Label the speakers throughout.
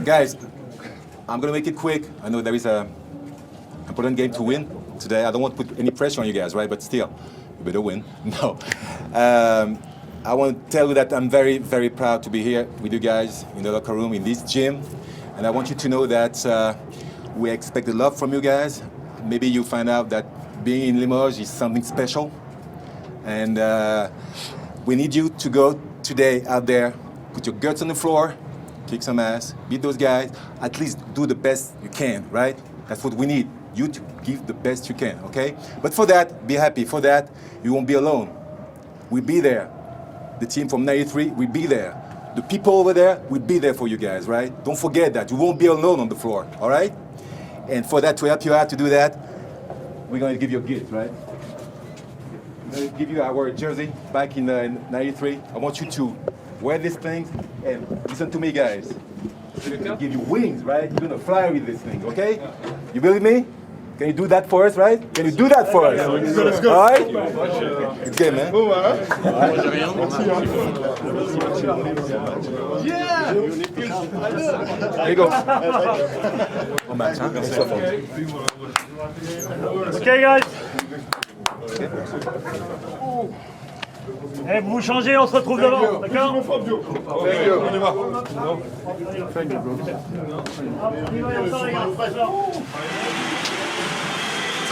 Speaker 1: Guys, I'm going to make it quick. I know there is an important game to win today. I don't want to put any pressure on you guys, right? But still, you better win. No. I want to tell you that I'm very, very proud to be here with you guys in the locker room, in this gym. And I want you to know that we expect a lot from you guys. Maybe you find out that being in Limoges is something special. And we need you to go today out there, put your guts on the floor, kick some ass, beat those guys, at least do the best you can, right? That's what we need, you to give the best you can, okay? But for that, be happy. For that, you won't be alone. We'll be there. The team from 93, we'll be there. The people over there, we'll be there for you guys, right? Don't forget that. You won't be alone on the floor, all right? And for that, to help you out to do that, we're going to give you a gift, right? We're going to give you our jersey back in 93. I want you to wear these things and listen to me, guys. We're going to give you wings, right? You're going to fly with this thing, okay? You believe me? Can you do that for us, right? Can you do that for us? Let's go. All right? It's game, man. Yeah! There you go. Bon match, hein?
Speaker 2: Okay, guys. Eh, vous changez, on se retrouve devant, d'accord?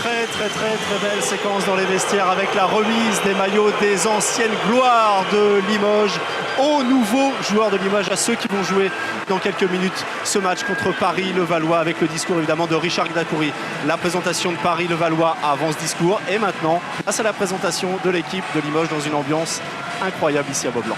Speaker 3: Très belle séquence dans les vestiaires avec la remise des maillots des anciennes gloires de Limoges aux nouveaux joueurs de Limoges, à ceux qui vont jouer dans quelques minutes ce match contre Paris-Levallois, avec le discours évidemment de Richard Dacoury. La présentation de Paris-Levallois avant ce discours, et maintenant place à la présentation de l'équipe de Limoges dans une ambiance incroyable ici à Beaublanc.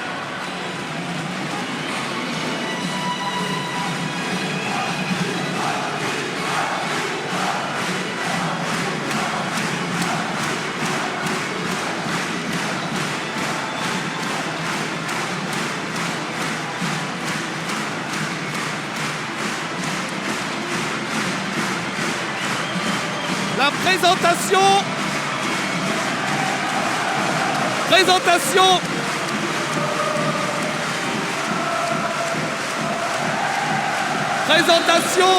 Speaker 4: La présentation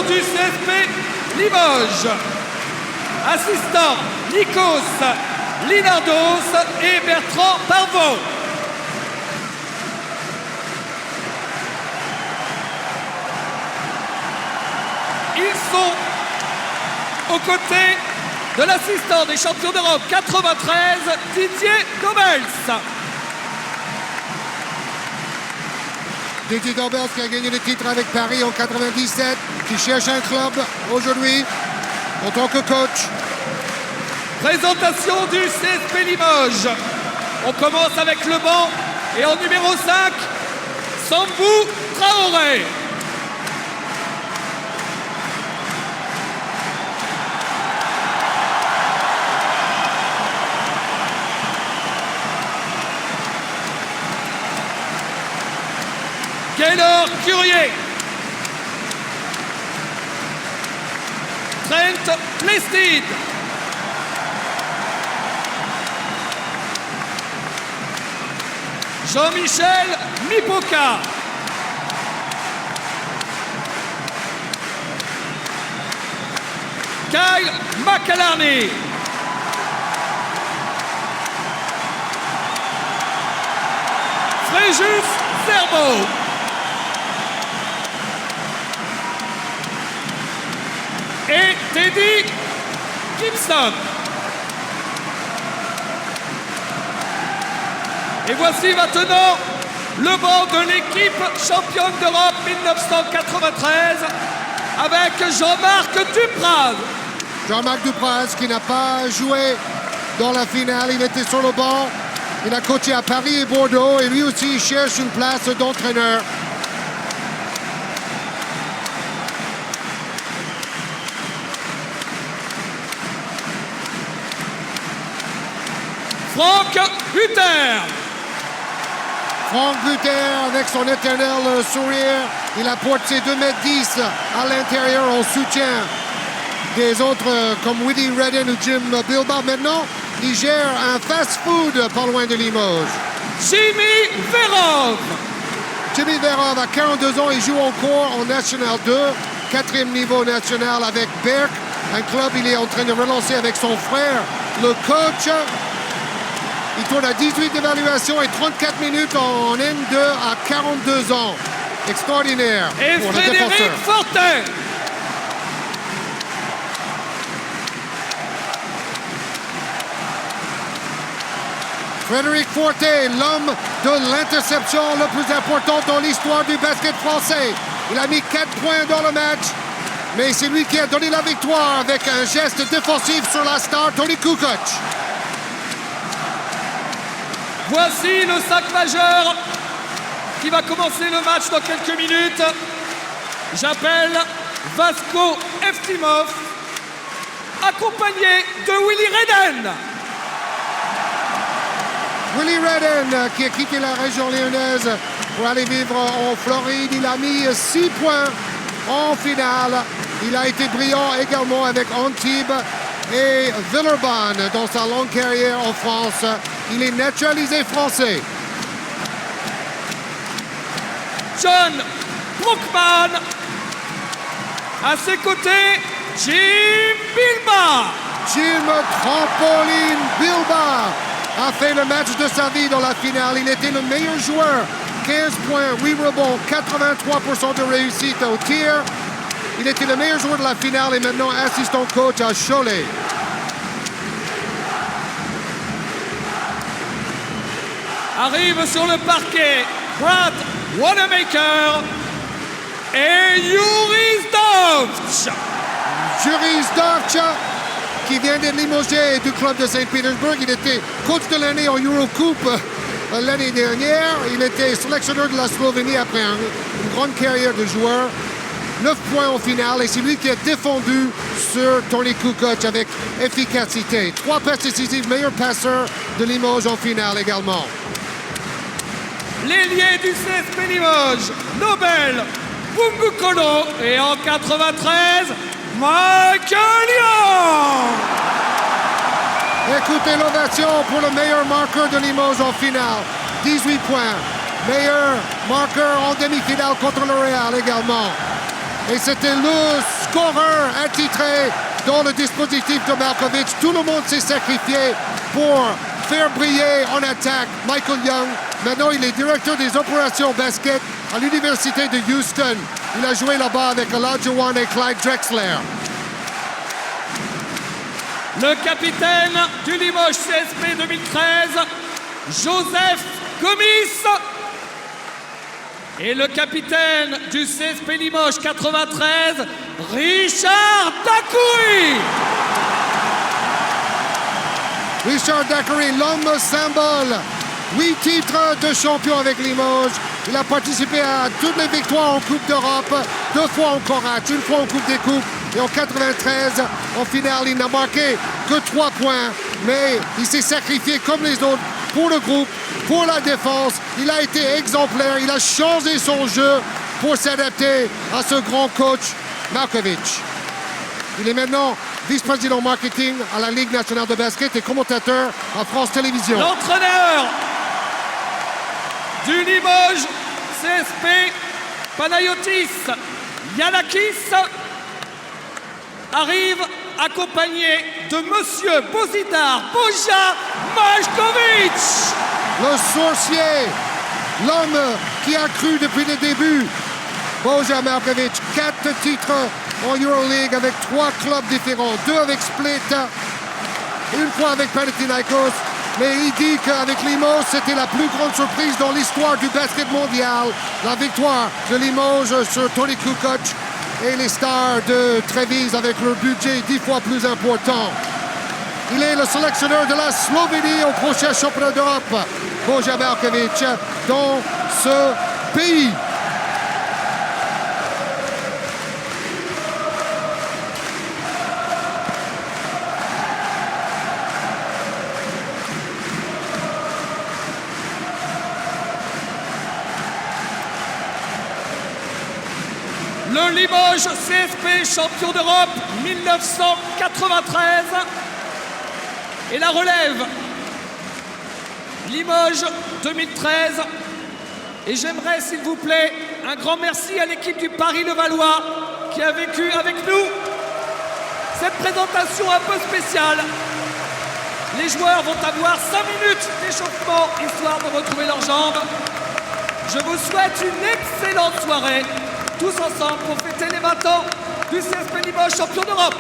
Speaker 4: du CSP Limoges. Assistant Nikos Linardos et Bertrand Parvot. Ils sont aux côtés de l'assistant des champions d'Europe 93, Didier Gobels.
Speaker 5: Didier Gobels qui a gagné le titre avec Paris en 97, qui cherche un club aujourd'hui en tant que coach.
Speaker 4: Présentation du CSP Limoges. On commence avec le banc et en numéro 5, Sambou Traoré. Gaylor Curier. Trent Plested. Jean-Michel Mipoca. Kyle McAlarney. Fréjus Zerbo. Et Teddy Gibson. Et voici maintenant le banc de l'équipe championne d'Europe 1993 avec Jean-Marc Dupraz.
Speaker 5: Jean-Marc Dupraz qui n'a pas joué dans la finale, il était sur le banc. Il a coaché à Paris et Bordeaux et lui aussi cherche une place d'entraîneur.
Speaker 4: Franck Hutter.
Speaker 5: Franck Hutter avec son éternel sourire. Il apporte ses 2,10 m à l'intérieur en soutien des autres comme Woody Redden ou Jim Bilbao. Maintenant, il gère un fast-food pas loin de Limoges.
Speaker 4: Jimmy Verov.
Speaker 5: Jimmy Verov a 42 ans, il joue encore en National 2, 4e niveau national avec Berck, un club il est en train de relancer avec son frère, le coach. Il tourne à 18 d'évaluation et 34 minutes en N2 à 42 ans. Extraordinaire
Speaker 4: Et
Speaker 5: pour le
Speaker 4: Frédéric
Speaker 5: défenseur.
Speaker 4: Fortin.
Speaker 5: Frédéric Fortin, l'homme de l'interception le plus important dans l'histoire du basket français. Il a mis 4 points dans le match, mais c'est lui qui a donné la victoire avec un geste défensif sur la star Tony Kukoc.
Speaker 4: Voici le 5 majeur qui va commencer le match dans quelques minutes. J'appelle Vasko Eftimov, accompagné de Willy Redden.
Speaker 5: Willy Redden, qui a quitté la région lyonnaise pour aller vivre en Floride, il a mis 6 points en finale. Il a été brillant également avec Antibes et Villeurbanne dans sa longue carrière en France. Il est naturalisé français.
Speaker 4: John Brookman. À ses côtés, Jim Bilba.
Speaker 5: Jim Trampoline Bilba a fait le match de sa vie dans la finale. Il était le meilleur joueur. 15 points, 8 rebonds, 83% de réussite au tir. Il était le meilleur joueur de la finale et maintenant assistant coach à Cholet.
Speaker 4: Arrive sur le parquet Brad Wanamaker et Yuri Zdovc.
Speaker 5: Yuri Zdovc, qui vient d'être limogé du club de Saint-Pétersbourg. Il était coach de l'année en Eurocoupe l'année dernière. Il était sélectionneur de la Slovénie après une grande carrière de joueur. 9 points au final et c'est lui qui a défendu sur Tony Kukoc avec efficacité. 3 passes décisives, meilleur passeur de Limoges en finale également.
Speaker 4: L'ailier du CSP Limoges, Nobel Bungukolo. Et en 93, Michael Young.
Speaker 5: Écoutez l'ovation pour le meilleur marqueur de Limoges en finale. 18 points. Meilleur marqueur en demi-finale contre le Real également. Et c'était le scoreur attitré dans le dispositif de Malkovich. Tout le monde s'est sacrifié pour faire briller en attaque Michael Young. Maintenant, il est directeur des opérations basket à l'Université de Houston. Il a joué là-bas avec Olajuwon et Clyde Drexler.
Speaker 4: Le capitaine du Limoges CSP 2013, Joseph Gomis. Et le capitaine du CSP Limoges 93, Richard Dacoury.
Speaker 5: Richard Dacoury, l'homme symbole. 8 titres de champion avec Limoges. Il a participé à toutes les victoires en Coupe d'Europe, 2 fois en Corat, 1 fois en Coupe des Coupes. Et en 93, en finale, il n'a marqué que 3 points. Mais il s'est sacrifié comme les autres pour le groupe, pour la défense. Il a été exemplaire. Il a changé son jeu pour s'adapter à ce grand coach, Malkovich. Il est maintenant vice-président marketing à la Ligue nationale de basket et commentateur à France Télévisions.
Speaker 4: L'entraîneur du Limoges CSP, Panayotis Yanakis, arrive accompagné de Monsieur Bozidar Boja Majkovic.
Speaker 5: Le sorcier, l'homme qui a cru depuis le début. Boja Majkovic, 4 titres en Euroleague avec 3 clubs différents, 2 avec Split, 1 fois avec Panathinaikos. Mais il dit qu'avec Limoges, c'était la plus grande surprise dans l'histoire du basket mondial. La victoire de Limoges sur Tony Kukoc et les Stars de Trevize avec leur budget 10 fois plus important. Il est le sélectionneur de la Slovénie au prochain championnat d'Europe, Boja Majkovic, dans ce pays.
Speaker 4: Le Limoges CSP champion d'Europe 1993 et la relève Limoges 2013. Et j'aimerais, s'il vous plaît, un grand merci à l'équipe du Paris-Levallois qui a vécu avec nous cette présentation un peu spéciale. Les joueurs vont avoir 5 minutes d'échauffement histoire de retrouver leurs jambes. Je vous souhaite une excellente soirée, tous ensemble pour fêter les 20 ans du CSP Limoges champion d'Europe.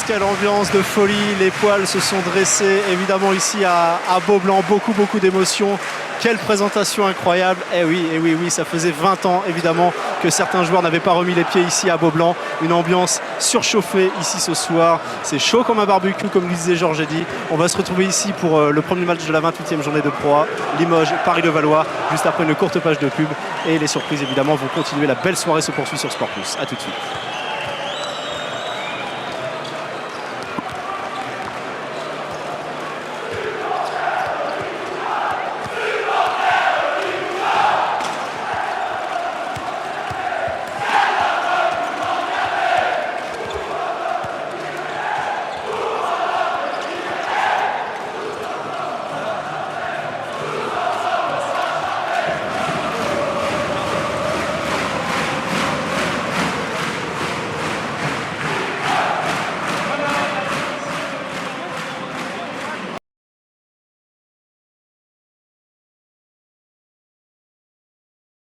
Speaker 3: Quelle ambiance de folie, les poils se sont dressés évidemment ici à Beaublanc, beaucoup d'émotions, quelle présentation incroyable, oui, ça faisait 20 ans évidemment que certains joueurs n'avaient pas remis les pieds ici à Beaublanc, une ambiance surchauffée ici ce soir, c'est chaud comme un barbecue comme le disait Georges Eddy. On va se retrouver ici pour le premier match de la 28e journée de Pro A, Limoges, Paris-Levallois, juste après une courte page de pub et les surprises évidemment vont continuer, la belle soirée se poursuit sur Sport+, à tout de suite.